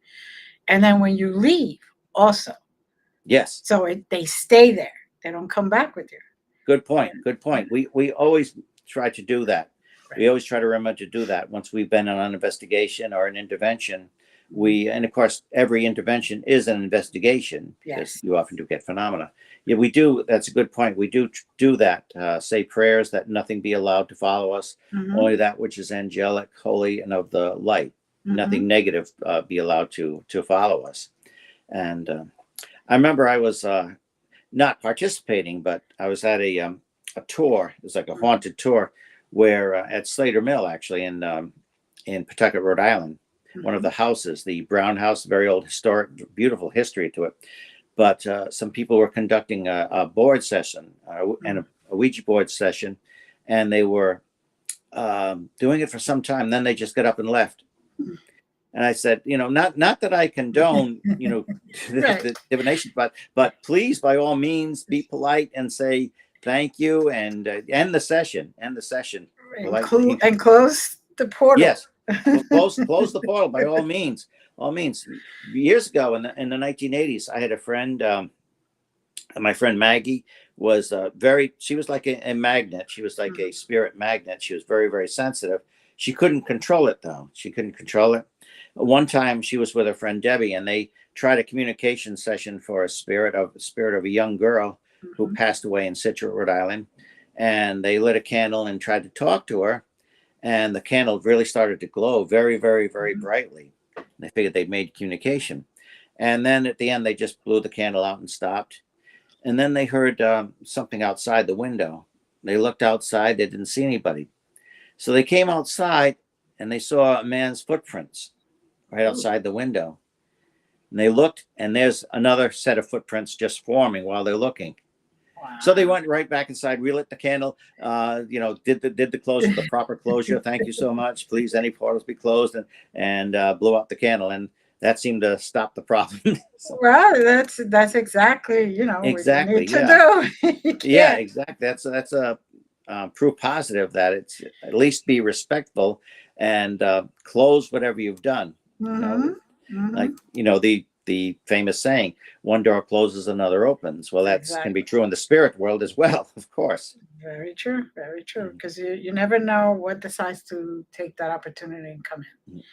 and then when you leave, also, Yes. so they stay there. They don't come back with you. Good point. And, Good point. We always try to do that. We right. always try to remember to do that once we've been on an investigation or an intervention. Mhm. And of course, every intervention is an investigation because Yes. you often do get phenomena. Yeah, we do. That's a good point. We do that. Say prayers that nothing be allowed to follow us, Mm-hmm. only that which is angelic, holy, and of the light. Mm-hmm. Nothing negative be allowed to follow us. And I remember I was not participating, but I was at a tour. It was like a Mm-hmm. haunted tour where at Slater Mill, actually in Pawtucket, Rhode Island, one of Mm-hmm. the houses, the Brown House, very old, historic, beautiful history to it. But some people were conducting a board session, and a Ouija board session, and they were doing it for some time. Then they just got up and left. And I said, not that I condone, Right. the divination, but please, by all means, be polite and say thank you and end the session. End the session politely. And close the portal. Yes, close the portal by all means. All means. Years ago in the 1980s, I had a friend. My friend Maggie was she was like a magnet. She was like a spirit magnet. She was very, very sensitive. She couldn't control it though. She couldn't control it. One time she was with her friend Debbie, and they tried a communication session for a spirit of a young girl who passed away in Situate, Rhode Island. And they lit a candle and tried to talk to her. And the candle really started to glow very, very, very brightly. They figured they'd made communication. And then at the end, they just blew the candle out and stopped. And then they heard something outside the window. They looked outside. They didn't see anybody. So they came outside and they saw a man's footprints right outside the window. And they looked, and there's another set of footprints just forming while they're looking. Wow. So they went right back inside, relit the candle, did the closure, the proper closure. Thank you so much. Please, any portals be closed, and blew out the candle. And that seemed to stop the problem. So, well, that's exactly, exactly, what you need to do. Yeah, exactly. That's a proof positive that it's at least be respectful and close whatever you've done. Like the famous saying, one door closes, another opens. Well, that can be true in the spirit world as well, of course. Very true, because you never know what decides to take that opportunity and come in.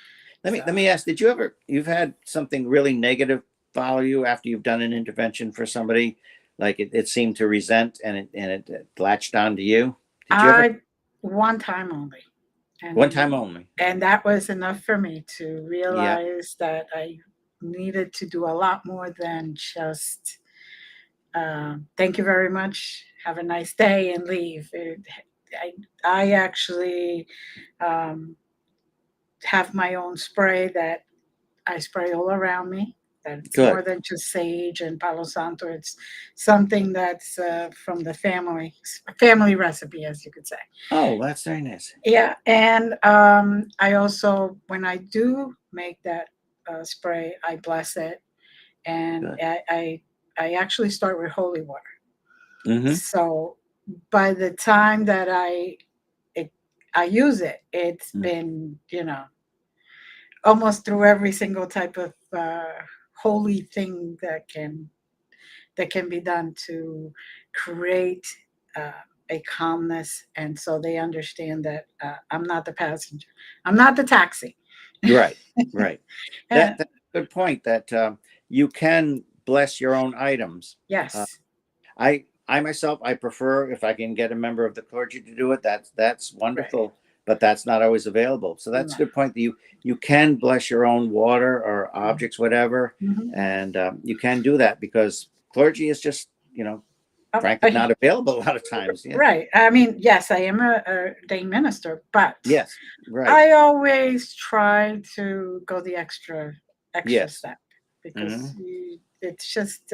Let me ask, you've had something really negative follow you after you've done an intervention for somebody, like it seemed to resent and it latched on to you? Did you ever? One time only. One time only. And that was enough for me to realize that I needed to do a lot more than just thank you very much, have a nice day, and leave. I actually have my own spray that I spray all around me. That's more than just sage and Palo Santo. It's something that's from the family recipe, as you could say. Oh, that's very nice. Yeah, and I also, when I do make that spray, I bless it, and I actually start with holy water. So by the time that I use it, it's been almost through every single type of holy thing that can be done to create a calmness, and so they understand that I'm not the passenger, I'm not the taxi. Right. That's a good point, that you can bless your own items. Yes. I myself, I prefer if I can get a member of the clergy to do it. That's wonderful. Right. But that's not always available. So that's a good point. That you can bless your own water or objects, whatever, and you can do that because clergy is just, frankly, not available a lot of times. Yeah. Right. I mean, yes, I am a ordained minister, but yes, right. I always try to go the extra step because it's just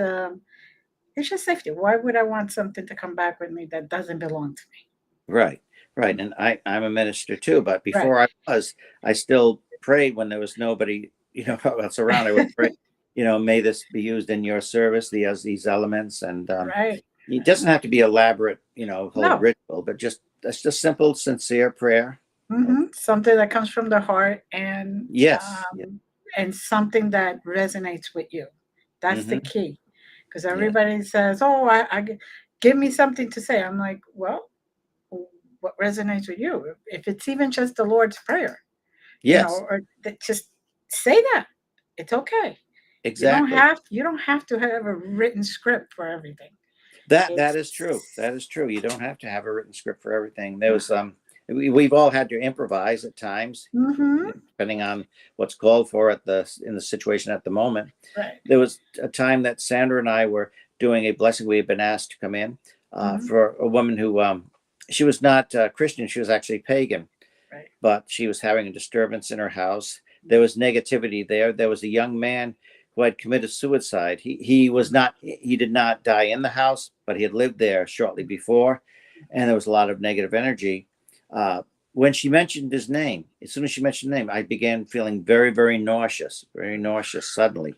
safety. Why would I want something to come back with me that doesn't belong to me? Right. And I'm a minister too, but before I still prayed when there was nobody, else around. I would pray, may this be used in your service, these elements. And it doesn't have to be elaborate, whole ritual, but just simple, sincere prayer. Something that comes from the heart and and something that resonates with you. That's the key. Because everybody says, "Oh, I give me something to say." I'm like, well, what resonates with you? If it's even just the Lord's Prayer, or just say that. It's okay. Exactly. You don't have to have a written script for everything. That is true. That is true. You don't have to have a written script for everything. There was we've all had to improvise at times, depending on what's called for in the situation at the moment. Right. There was a time that Sandra and I were doing a blessing. We had been asked to come in for a woman who she was not Christian. She was actually pagan, but she was having a disturbance in her house. There was negativity there. There was a young man who had committed suicide. He did not die in the house, but he had lived there shortly before. and there was a lot of negative energy. When she mentioned his name, as soon as she mentioned the name, I began feeling very, very nauseous suddenly.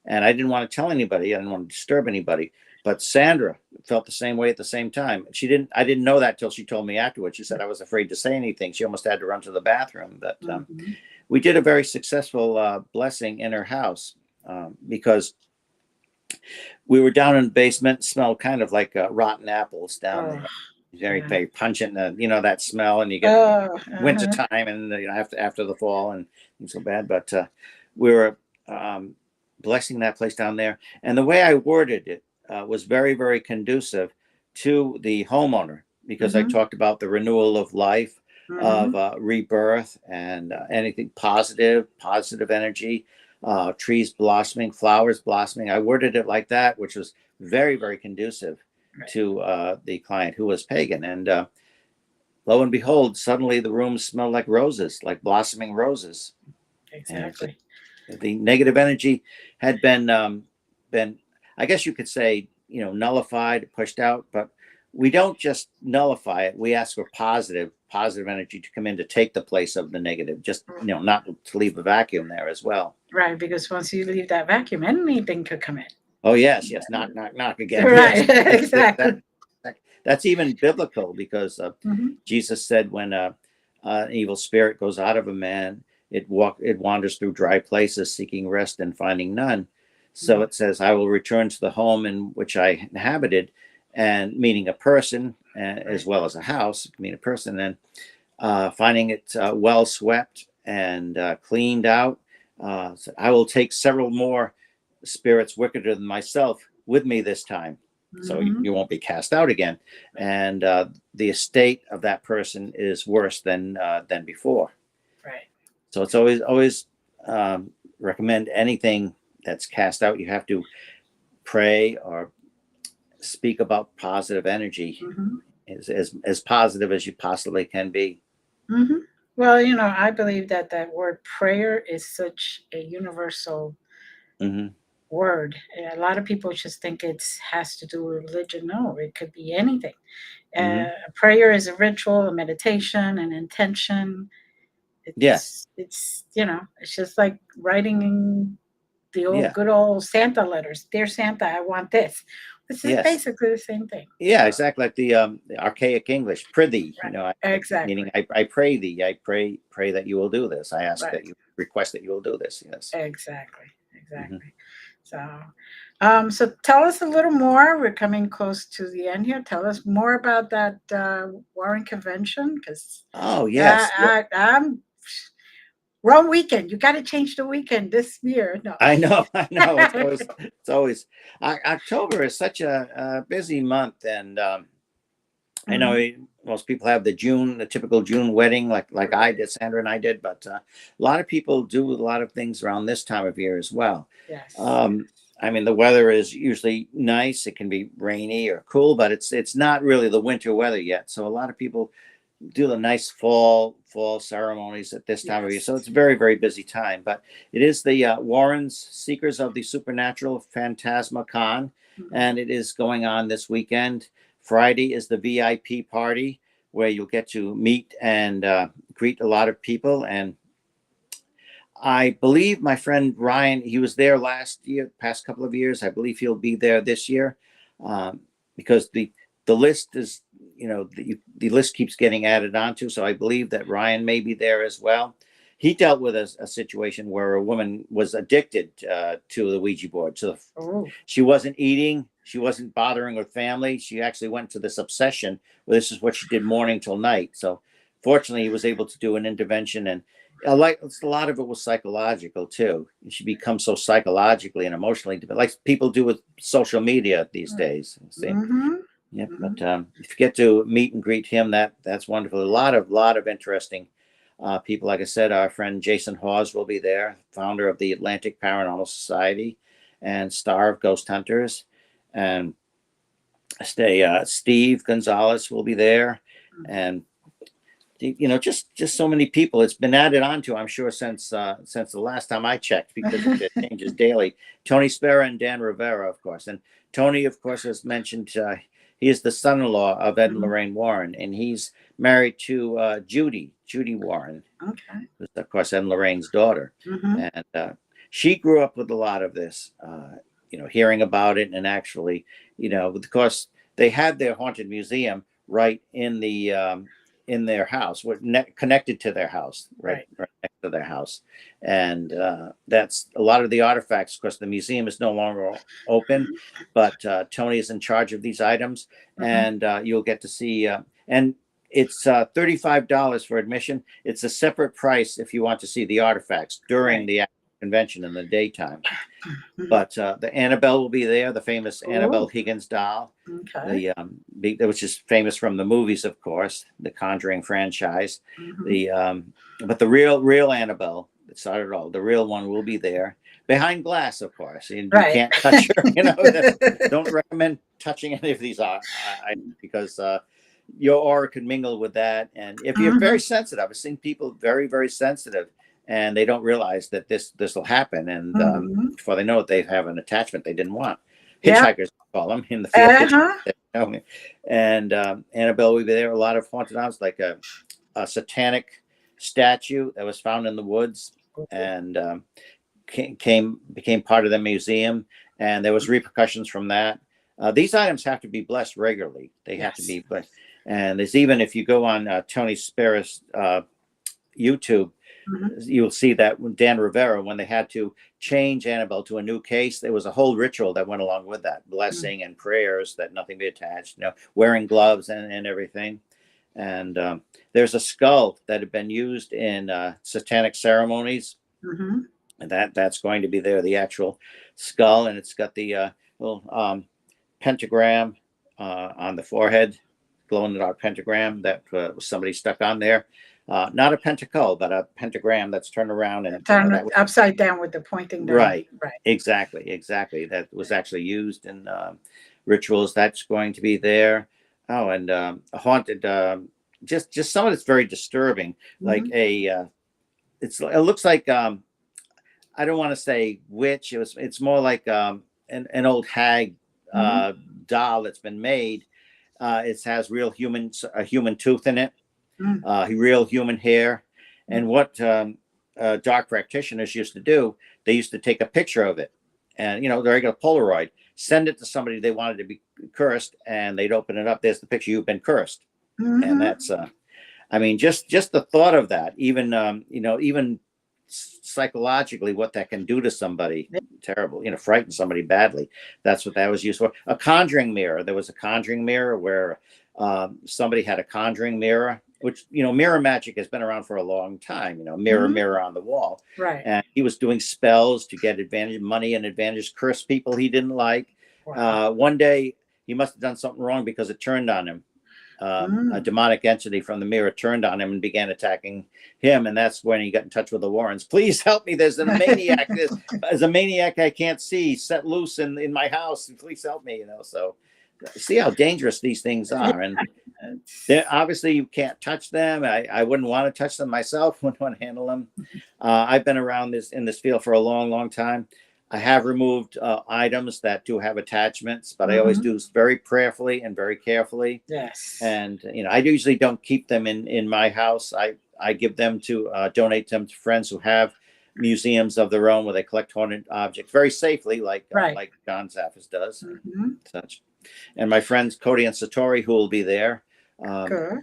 And I didn't want to tell anybody. I didn't want to disturb anybody. But Sandra felt the same way at the same time. She didn't. I didn't know that till she told me afterwards. She said I was afraid to say anything. She almost had to run to the bathroom. But Mhm. we did a very successful blessing in her house because we were down in the basement. Smelled kind of like rotten apples down Oh, there. Very, yeah. very pungent. That smell, and you get Oh, winter uh-huh. time, and after the fall, and things so bad. But we were blessing that place down there, and the way I worded it was very, very conducive to the homeowner because I Mhm. talked about the renewal of life, of Mhm. rebirth, and anything positive, positive energy, trees blossoming, flowers blossoming. I worded it like that, which was very, very conducive Right. to the client who was pagan. And lo and behold, suddenly the room smelled like roses, like blossoming roses. And Exactly. the negative energy had been, I guess you could say, nullified, pushed out. But we don't just nullify it. We ask for positive energy to come in to take the place of the negative, just, not to leave a vacuum there as well. Right, because once you leave that vacuum, anything could come in. Oh yes, yes, knock, knock, knock again. Yes, Right, exactly. that's even biblical because Mhm. Jesus said when an evil spirit goes out of a man, it wanders through dry places seeking rest and finding none. So Mhm. it says, "I will return to the home in which I inhabited," and meaning a person as Right. well as a house, meaning a person, and finding it well swept and cleaned out. So I will take several more spirits wickeder than myself with me this time, so Mhm. you won't be cast out again. And the estate of that person is worse than before. Right. So it's always um, recommend anything that's cast out. You have to pray or speak about positive energy, Mhm. as positive as you possibly can be. Mhm. Well, I believe that that word prayer is such a universal Hmm. word. A lot of people just think it's has to do with religion. No, it could be anything. Hmm. A prayer is a ritual, a meditation, an intention. Yes. It's just like writing the old Yeah. good old Santa letters. Dear Santa, I want this. This is Yes. basically the same thing. Yeah, So, exactly like the archaic English, prithee. right. Exactly. Meaning I pray thee, I pray that you will do this. I ask Right. that you request that you will do this. Yes. Exactly. Hmm. Exactly. So tell us a little more. We're coming close to the end here. Tell us more about that Warren Convention, because Oh yes, yeah. I'm wrong weekend. You got to change the weekend this year. No. I know, I know. It's always October is such a busy month, and I know Mhm. most people have the typical June wedding, like I did, Sandra and I did, but a lot of people do a lot of things around this time of year as well. Yes. Um, I mean, the weather is usually nice. It can be rainy or cool, but it's not really the winter weather yet. So a lot of people do the nice fall ceremonies at this time of year. Yes. So it's a very, very busy time. But it is the Warren's Seekers of the Supernatural Phantasma Con, Mhm. and it is going on this weekend. Friday is the VIP party where you'll get to meet and greet a lot of people. And I believe my friend Ryan, he was there last year, past couple of years. I believe he'll be there this year um, because the list is, the list keeps getting added onto. So I believe that Ryan may be there as well. He dealt with a situation where a woman was addicted to the Ouija board. So Oh. she wasn't eating, she wasn't bothering her family. She actually went to this obsession where this is what she did morning till night. So fortunately, he was able to do an intervention, and a lot of it was psychological too. She becomes so psychologically and emotionally like people do with social media these Right. days. See, Mm-hmm. yeah. Mm-hmm. But if you get to meet and greet him, that's wonderful. A lot of interesting people. Like I said, our friend Jason Hawes will be there, founder of the Atlantic Paranormal Society and star of Ghost Hunters, and Steve Gonzalez will be there, and just so many people. It's been added onto, I'm sure, since the last time I checked, because it Mm-hmm. changes daily. Tony Spera and Dan Rivera, of course, and Tony, of course, has mentioned He is the son-in-law of Ed and Mhm. Lorraine Warren, and he's married to Judy Warren, Okay. who's of course Ed and Lorraine's daughter, Mhm. and she grew up with a lot of this, hearing about it, and actually, because they had their haunted museum right in their house, connected to their house, Right. right next to their house, and that's a lot of the artifacts. Of course, the museum is no longer open, but Tony is in charge of these items, Mhm. and you'll get to see. And it's $35 for admission. It's a separate price if you want to see the artifacts during Right. the convention in the daytime. Mhm. But the Annabelle will be there, the famous Annabelle Ooh. Higgins doll, Okay. which is famous from the movies, of course, the Conjuring franchise. Mhm. The But the real Annabelle that started it all, the real one, will be there behind glass, of course, and you Right. can't touch her. That's don't recommend touching any of these because your aura could mingle with that, and if you're very Mhm. sensitive, I've seen people very, very sensitive, and they don't realize that this will happen, and Mhm. before they know it, they have an attachment they didn't want. Yep. Hitchhikers call them in the field. Uh-huh. Hitchhikers. And Annabelle will be there. A lot of haunted houses, like a satanic statue that was found in the woods, and became part of the museum. And there was repercussions from that. These items have to be blessed regularly. They have to Yes. be blessed. And there's even, if you go on Tony Sparrow's YouTube, Mhm. you'll see that when Dan Rivera, when they had to change Annabelle to a new case, there was a whole ritual that went along with that, Mm. blessing and prayers that nothing be attached, wearing gloves and everything. And there's a skull that had been used in satanic ceremonies, Mhm. and that's going to be there, the actual skull, and it's got the little pentagram on the forehead, glow in the dark pentagram that was somebody stuck on there. Not a pentacle, but a pentagram that's turned around, and Turn that it was upside down with the pointing down. right. Right. Exactly. That was actually used in rituals. That's going to be there. Oh, and a haunted. Just some of it's very disturbing. Like Mhm. it looks like I don't want to say witch. It's more like an old hag Mhm. uh, doll that's been made. It has a human tooth in it, Mm. real human hair. Mm. And what dark practitioners used to do, they used to take a picture of it, and the regular Polaroid, send it to somebody they wanted to be cursed, and they'd open it up. There's the picture. You've been cursed, and Mhm. that's I mean, just the thought of that, even even psychologically, what that can do to somebody, Yeah. terrible, frighten somebody badly. That's what that was used for. A conjuring mirror. There was a conjuring mirror where somebody had a conjuring mirror, which mirror magic has been around for a long time. Mirror, Mhm. mirror on the wall, Right. and he was doing spells to get advantage money and advantage, curse people he didn't like. Wow. One day he must have done something wrong because it turned on him. A Mm. demonic entity from the mirror turned on him and began attacking him, and that's when he got in touch with the Warrens. Please help me! There's a maniac. There's a maniac I can't see set loose in my house. Please help me! So see how dangerous these things Yeah. are, and It's- obviously you can't touch them. I wouldn't want to touch them myself. Wouldn't want to handle them. I've been around this field for a long, long time. I have removed items that do have attachments, but I always Mhm. do very prayerfully and very carefully. Yes. And I usually don't keep them in my house. I give them to donate them to friends who have museums of their own where they collect haunted objects very safely, Right. like John Zaffis does and Mhm. such. And my friends Cody and Satori, who will be there, um, Good.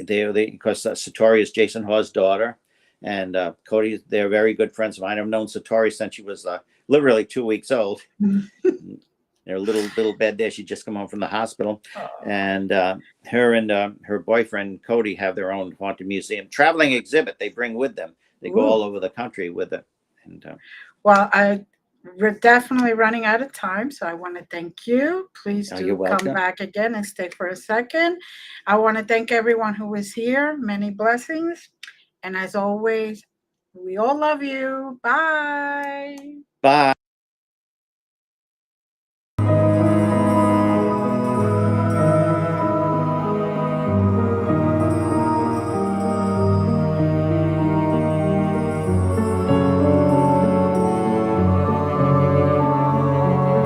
they because Satori is Jason Hawes' daughter, and Cody, they're very good friends of mine. I've known Satori since she was literally 2 weeks old. Her little bed there. She just come home from the hospital, Oh, and her and her boyfriend Cody have their own haunted museum traveling exhibit. They bring with them. They go ooh. all over the country with it. And Well, we're definitely running out of time, so I want to thank you. Please you're do come welcome. back again and stay for a second. I want to thank everyone who was here. Many blessings. And as always, we all love you. Bye. Bye.